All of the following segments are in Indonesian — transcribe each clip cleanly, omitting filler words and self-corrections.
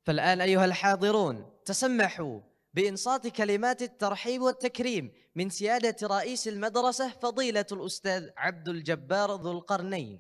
فالآن أيها الحاضرون تسمحوا بإنصات كلمات الترحيب والتكريم من سيادة رئيس المدرسة فضيلة الأستاذ عبد الجبار ذو القرنين.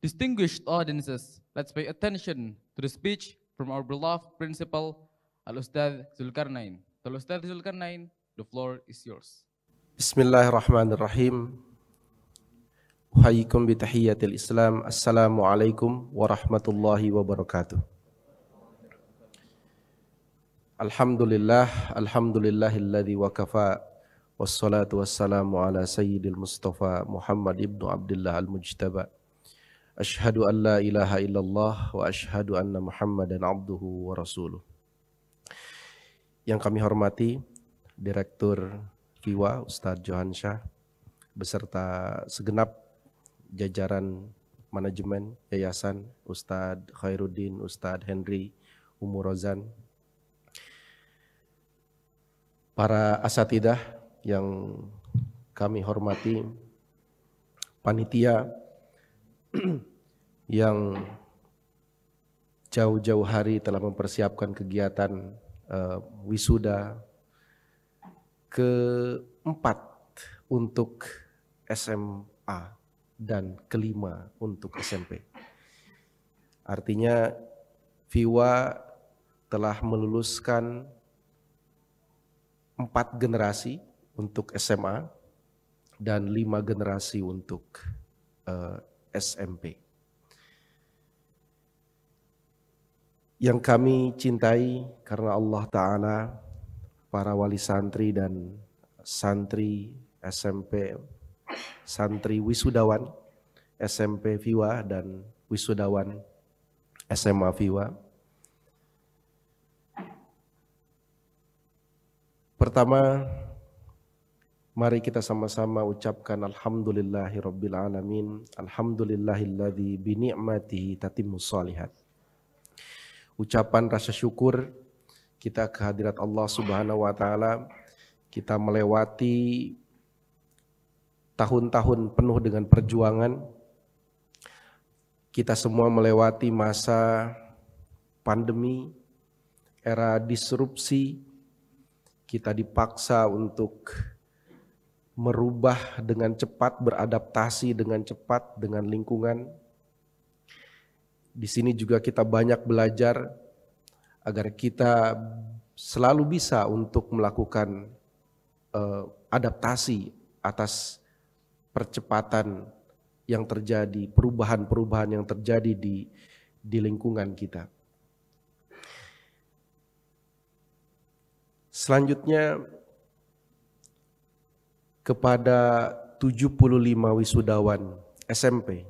Distinguished audiences, let's pay attention to the speech from our beloved principal, Al-Ustadh Zulkarnain. Al-Ustadh Zulkarnain, the floor is yours. Bismillahirrahmanirrahim. Uhayyikum bitahiyyatil Islam. Assalamualaikum warahmatullahi wabarakatuh. Alhamdulillahilladzi wakafa wassalatu wassalamu ala sayyidil Mustafa Muhammad ibnu Abdullah al-Mujtaba. Ashhadu an la ilaha illallah wa ashhadu anna Muhammadan abduhu wa rasuluh. Yang kami hormati Direktur FIWA Ustadz Johansyah beserta segenap jajaran manajemen yayasan, Ustadz Khairuddin, Ustadz Henry, Umu Rozan, para asatidah yang kami hormati, panitia yang jauh-jauh hari telah mempersiapkan kegiatan wisuda keempat untuk SMA dan kelima untuk SMP. Artinya FIWA telah meluluskan 4 generasi untuk SMA dan 5 generasi untuk SMP. Yang kami cintai karena Allah Ta'ala, para wali santri dan santri SMP, santri wisudawan SMP FIWA dan wisudawan SMA FIWA. Pertama, mari kita sama-sama ucapkan alhamdulillahirabbil alamin, alhamdulillahilladzi bi ni'matihi tatimmus shalihat. Ucapan rasa syukur kita kehadirat Allah Subhanahu wa taala. Kita melewati tahun-tahun penuh dengan perjuangan. Kita semua melewati masa pandemi, era disrupsi. Kita dipaksa untuk merubah dengan cepat, beradaptasi dengan cepat dengan lingkungan. Di sini juga kita banyak belajar agar kita selalu bisa untuk melakukan adaptasi atas percepatan yang terjadi, perubahan-perubahan yang terjadi di lingkungan kita. Selanjutnya, kepada 75 wisudawan SMP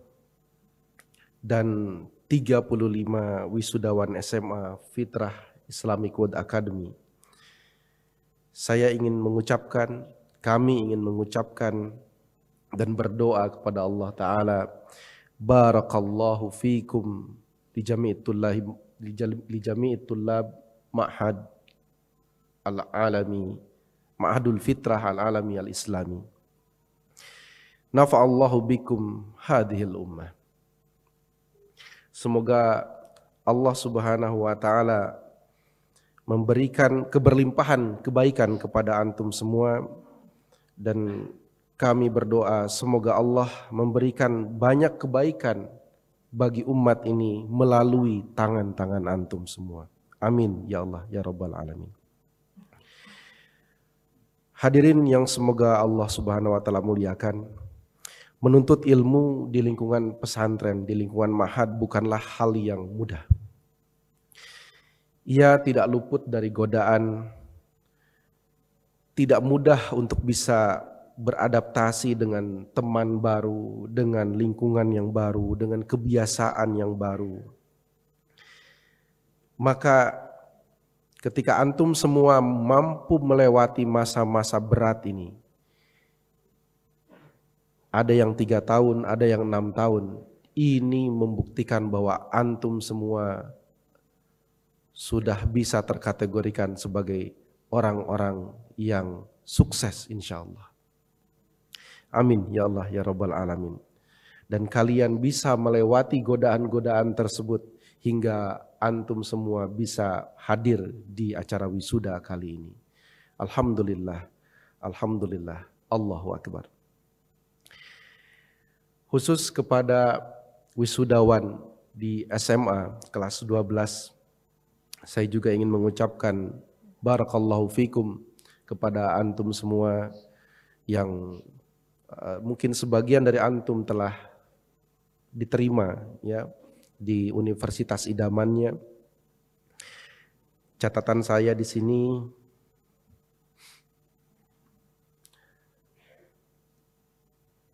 dan 35 wisudawan SMA Fitrah Islamic World Academy, kami ingin mengucapkan dan berdoa kepada Allah Ta'ala, barakallahu fikum li jami'it tullab ma'had al-alami, ma'hadul fitrah al-alami al-islami. Nafa'allahu bikum hadhil ummah. Semoga Allah Subhanahu wa taala memberikan keberlimpahan kebaikan kepada antum semua, dan kami berdoa semoga Allah memberikan banyak kebaikan bagi umat ini melalui tangan-tangan antum semua. Amin ya Allah ya Rabbal alamin. Hadirin yang semoga Allah Subhanahu wa taala muliakan, menuntut ilmu di lingkungan pesantren, di lingkungan ma'had bukanlah hal yang mudah. Ia tidak luput dari godaan, tidak mudah untuk bisa beradaptasi dengan teman baru, dengan lingkungan yang baru, dengan kebiasaan yang baru. Maka ketika antum semua mampu melewati masa-masa berat ini, ada yang 3 tahun, ada yang 6 tahun, ini membuktikan bahwa antum semua sudah bisa terkategorikan sebagai orang-orang yang sukses insya Allah. Amin ya Allah ya Rabbal alamin. Dan kalian bisa melewati godaan-godaan tersebut hingga antum semua bisa hadir di acara wisuda kali ini. Alhamdulillah, alhamdulillah, Allahu Akbar. Khusus kepada wisudawan di SMA kelas 12, saya juga ingin mengucapkan barakallahu fikum kepada antum semua yang mungkin sebagian dari antum telah diterima ya di universitas idamannya. Catatan saya di sini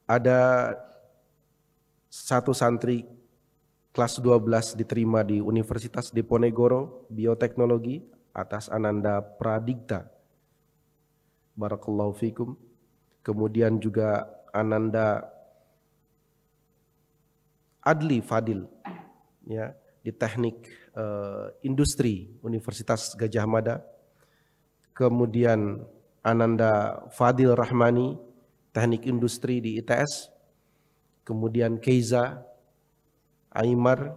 ada satu santri kelas 12 diterima di Universitas Diponegoro Bioteknologi atas Ananda Pradigta. Barakallahu fikum. Kemudian juga Ananda Adli Fadil ya di Teknik Industri Universitas Gajah Mada. Kemudian Ananda Fadil Rahmani Teknik Industri di ITS. Kemudian Keiza Aimar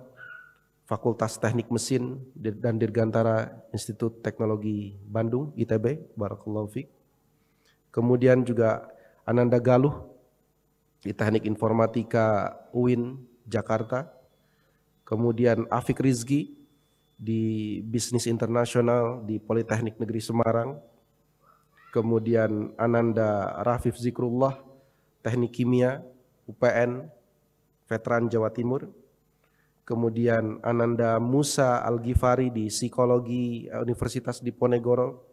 Fakultas Teknik Mesin dan Dirgantara Institut Teknologi Bandung ITB. Barakallahu fiik. Kemudian juga Ananda Galuh di Teknik Informatika UIN Jakarta. Kemudian Afik Rizki di Bisnis Internasional di Politeknik Negeri Semarang. Kemudian Ananda Rafif Zikrullah Teknik Kimia UPN Veteran Jawa Timur. Kemudian Ananda Musa Al-Ghifari di Psikologi Universitas Diponegoro.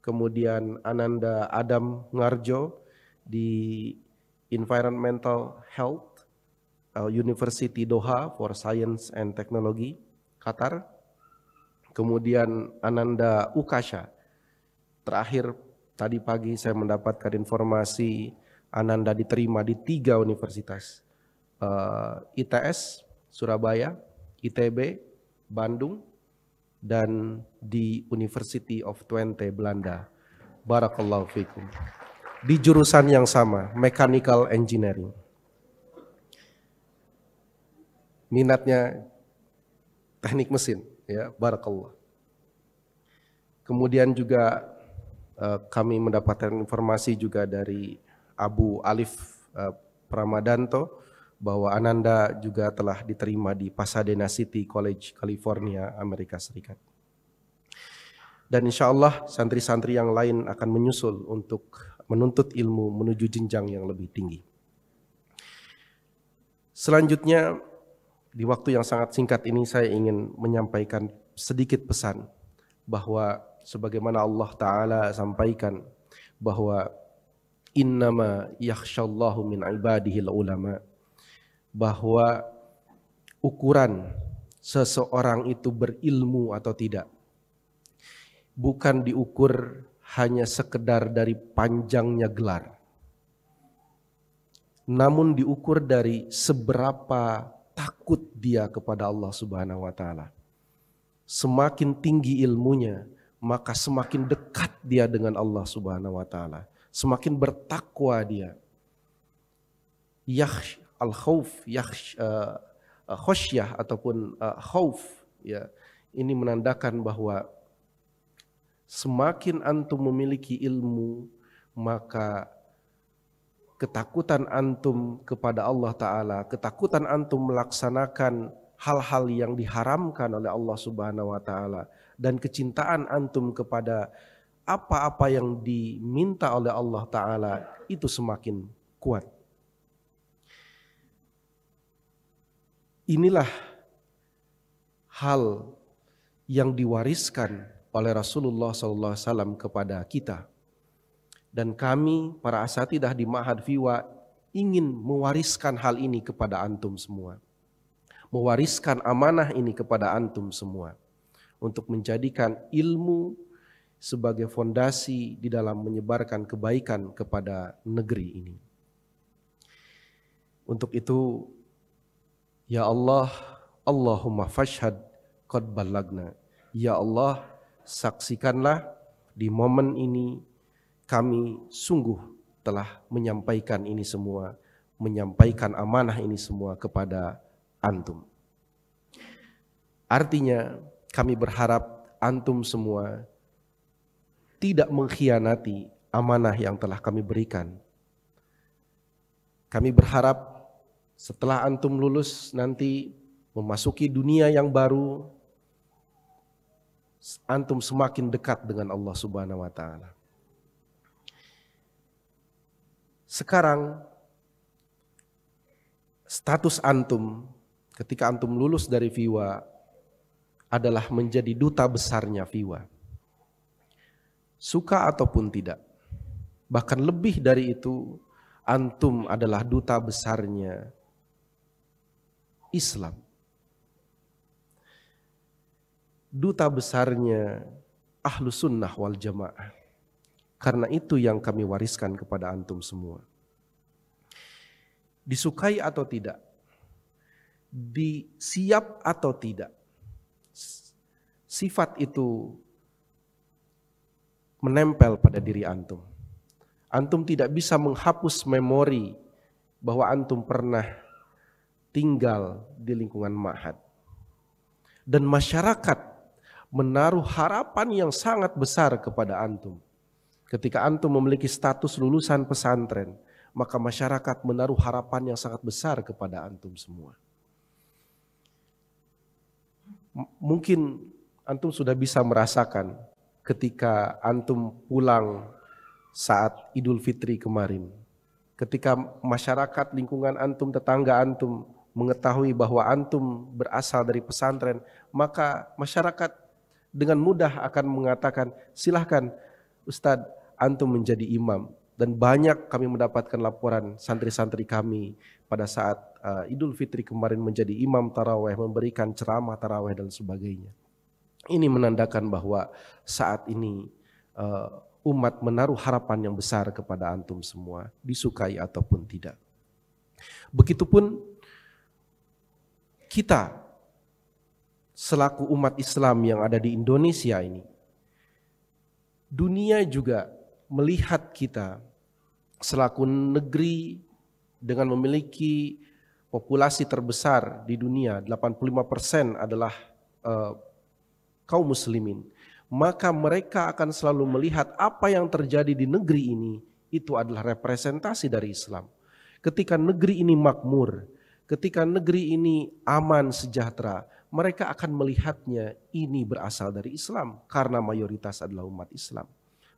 Kemudian Ananda Adam Ngarjo di Environmental Health University Doha for Science and Technology Qatar. Kemudian Ananda Ukasha. Terakhir tadi pagi saya mendapatkan informasi Ananda diterima di 3 universitas, ITS Surabaya, ITB Bandung, dan di University of Twente Belanda. Barakallahu fikum. Di jurusan yang sama, Mechanical Engineering. Minatnya teknik mesin, ya, barakallah. Kemudian juga kami mendapatkan informasi juga dari Abu Alif Pramadanto bahwa Ananda juga telah diterima di Pasadena City College, California, Amerika Serikat. Dan insya Allah santri-santri yang lain akan menyusul untuk menuntut ilmu menuju jenjang yang lebih tinggi. Selanjutnya, di waktu yang sangat singkat ini saya ingin menyampaikan sedikit pesan bahwa sebagaimana Allah Ta'ala sampaikan bahwa innama yakhshallahu min ibadihil ulama, bahwa ukuran seseorang itu berilmu atau tidak bukan diukur hanya sekedar dari panjangnya gelar, namun diukur dari seberapa takut dia kepada Allah Subhanahu wa Ta'ala. Semakin tinggi ilmunya, maka semakin dekat dia dengan Allah Subhanahu wa Ta'ala, semakin bertakwa dia. Al-khawf, khosyah ataupun khawf, ya, ini menandakan bahwa semakin antum memiliki ilmu, maka ketakutan antum kepada Allah Ta'ala, ketakutan antum melaksanakan hal-hal yang diharamkan oleh Allah Subhanahu wa Ta'ala, dan kecintaan antum kepada apa-apa yang diminta oleh Allah Ta'ala itu semakin kuat. Inilah hal yang diwariskan oleh Rasulullah SAW kepada kita. Dan kami para asatidah di Ma'had Fiwa ingin mewariskan hal ini kepada antum semua. Mewariskan amanah ini kepada antum semua. Untuk menjadikan ilmu sebagai fondasi di dalam menyebarkan kebaikan kepada negeri ini. Untuk itu, ya Allah, Allahumma fashhad qad ballagna. Ya Allah, saksikanlah di momen ini kami sungguh telah menyampaikan ini semua, menyampaikan amanah ini semua kepada antum. Artinya kami berharap antum semua tidak mengkhianati amanah yang telah kami berikan. Kami berharap setelah antum lulus nanti memasuki dunia yang baru, antum semakin dekat dengan Allah Subhanahu wa taala. Sekarang status antum ketika antum lulus dari FIWA adalah menjadi duta besarnya FIWA. Suka ataupun tidak. Bahkan lebih dari itu, antum adalah duta besarnya Islam. Duta besarnya Ahlus Sunnah wal Jamaah. Karena itu yang kami wariskan kepada antum semua. Disukai atau tidak, disiap atau tidak, sifat itu menempel pada diri antum. Antum tidak bisa menghapus memori bahwa antum pernah tinggal di lingkungan ma'had. Dan masyarakat menaruh harapan yang sangat besar kepada antum. Ketika antum memiliki status lulusan pesantren, maka masyarakat menaruh harapan yang sangat besar kepada antum semua. Mungkin antum sudah bisa merasakan ketika antum pulang saat Idul Fitri kemarin. Ketika masyarakat lingkungan antum, tetangga antum mengetahui bahwa antum berasal dari pesantren, maka masyarakat dengan mudah akan mengatakan, silahkan Ustadz, antum menjadi imam. Dan banyak kami mendapatkan laporan santri-santri kami pada saat Idul Fitri kemarin menjadi imam tarawih, memberikan ceramah tarawih dan sebagainya. Ini menandakan bahwa saat ini umat menaruh harapan yang besar kepada antum semua, disukai ataupun tidak. Begitupun kita selaku umat Islam yang ada di Indonesia ini, dunia juga melihat kita selaku negeri dengan memiliki populasi terbesar di dunia, 85% adalah kaum muslimin. Maka mereka akan selalu melihat apa yang terjadi di negeri ini itu adalah representasi dari Islam. Ketika negeri ini makmur, ketika negeri ini aman, sejahtera, mereka akan melihatnya ini berasal dari Islam karena mayoritas adalah umat Islam.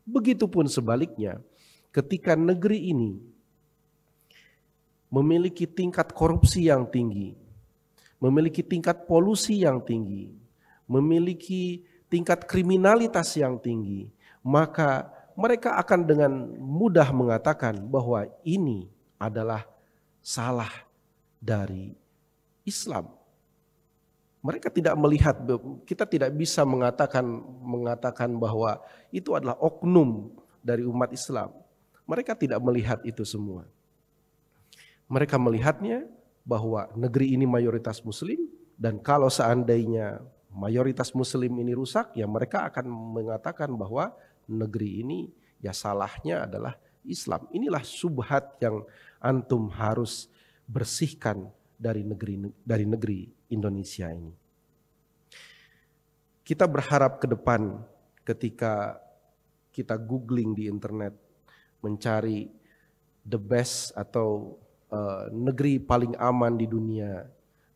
Begitupun sebaliknya, ketika negeri ini memiliki tingkat korupsi yang tinggi, memiliki tingkat polusi yang tinggi, memiliki tingkat kriminalitas yang tinggi, maka mereka akan dengan mudah mengatakan bahwa ini adalah salah dari Islam. Mereka tidak melihat, kita tidak bisa mengatakan bahwa itu adalah oknum dari umat Islam. Mereka tidak melihat itu semua. Mereka melihatnya bahwa negeri ini mayoritas muslim, dan kalau seandainya mayoritas muslim ini rusak, ya mereka akan mengatakan bahwa negeri ini ya salahnya adalah Islam. Inilah syubhat yang antum harus bersihkan dari negeri Indonesia ini. Kita berharap ke depan ketika kita googling di internet mencari the best atau negeri paling aman di dunia,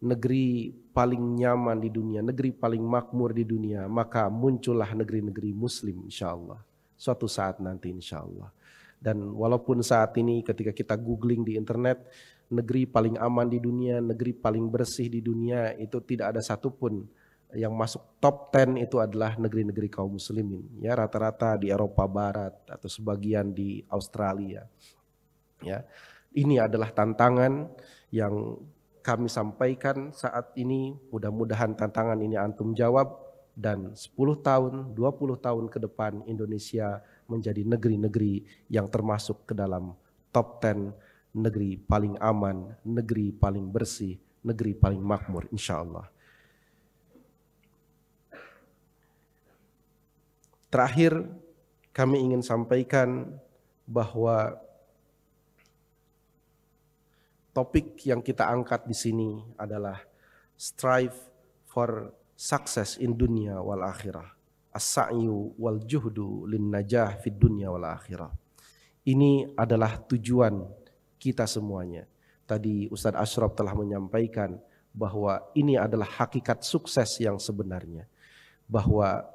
negeri paling nyaman di dunia, negeri paling makmur di dunia, maka muncullah negeri-negeri muslim insyaallah. Suatu saat nanti insyaallah. Dan walaupun saat ini ketika kita googling di internet, negeri paling aman di dunia, negeri paling bersih di dunia, itu tidak ada satupun yang masuk top 10 itu adalah negeri-negeri kaum muslimin. Ya, rata-rata di Eropa Barat atau sebagian di Australia. Ya, ini adalah tantangan yang kami sampaikan saat ini. Mudah-mudahan tantangan ini antum jawab, dan 10 tahun, 20 tahun ke depan Indonesia menjadi negeri-negeri yang termasuk ke dalam top 10 negeri paling aman, negeri paling bersih, negeri paling makmur insyaallah. Terakhir, kami ingin sampaikan bahwa topik yang kita angkat di sini adalah strive for sukses in dunya wal akhirah. As-sa'yu wal juhdu lin najah fid dunya wal akhirah. Ini adalah tujuan kita semuanya. Tadi Ustadz Ashraf telah menyampaikan bahwa ini adalah hakikat sukses yang sebenarnya. Bahwa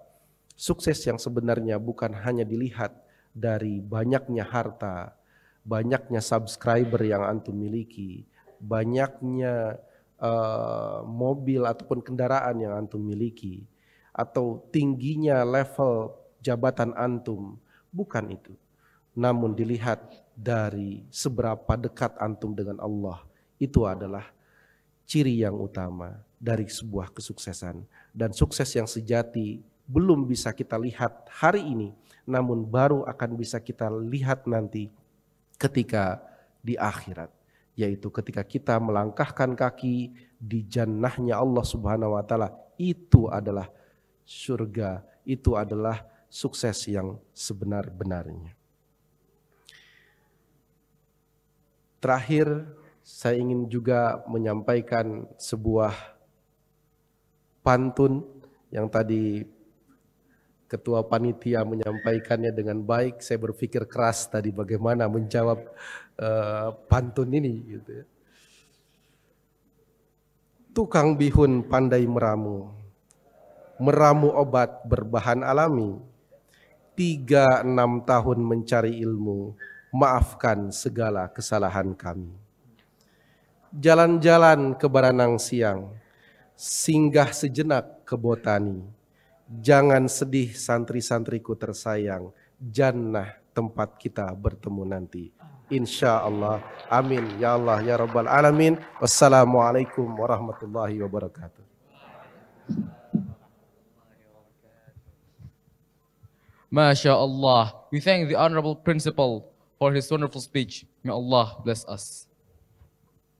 sukses yang sebenarnya bukan hanya dilihat dari banyaknya harta, banyaknya subscriber yang antum miliki, banyaknya mobil ataupun kendaraan yang antum miliki, atau tingginya level jabatan antum, bukan itu. Namun dilihat dari seberapa dekat antum dengan Allah, itu adalah ciri yang utama dari sebuah kesuksesan. Dan sukses yang sejati belum bisa kita lihat hari ini, namun baru akan bisa kita lihat nanti ketika di akhirat, yaitu ketika kita melangkahkan kaki di jannahnya Allah Subhanahu wa taala. Itu adalah surga, itu adalah sukses yang sebenar-benarnya. Terakhir, saya ingin juga menyampaikan sebuah pantun yang tadi Ketua Panitia menyampaikannya dengan baik. Saya berpikir keras tadi bagaimana menjawab pantun ini. Gitu ya. Tukang bihun pandai meramu, meramu obat berbahan alami. 3-6 tahun mencari ilmu, maafkan segala kesalahan kami. Jalan-jalan ke Baranang siang, singgah sejenak ke botani. Jangan sedih santri-santriku tersayang, jannah tempat kita bertemu nanti. Insya Allah. Amin. Ya Allah, ya Rabbal Alamin. Wassalamualaikum warahmatullahi wabarakatuh. Masya Allah. We thank the Honorable Principal for his wonderful speech. May Allah bless us.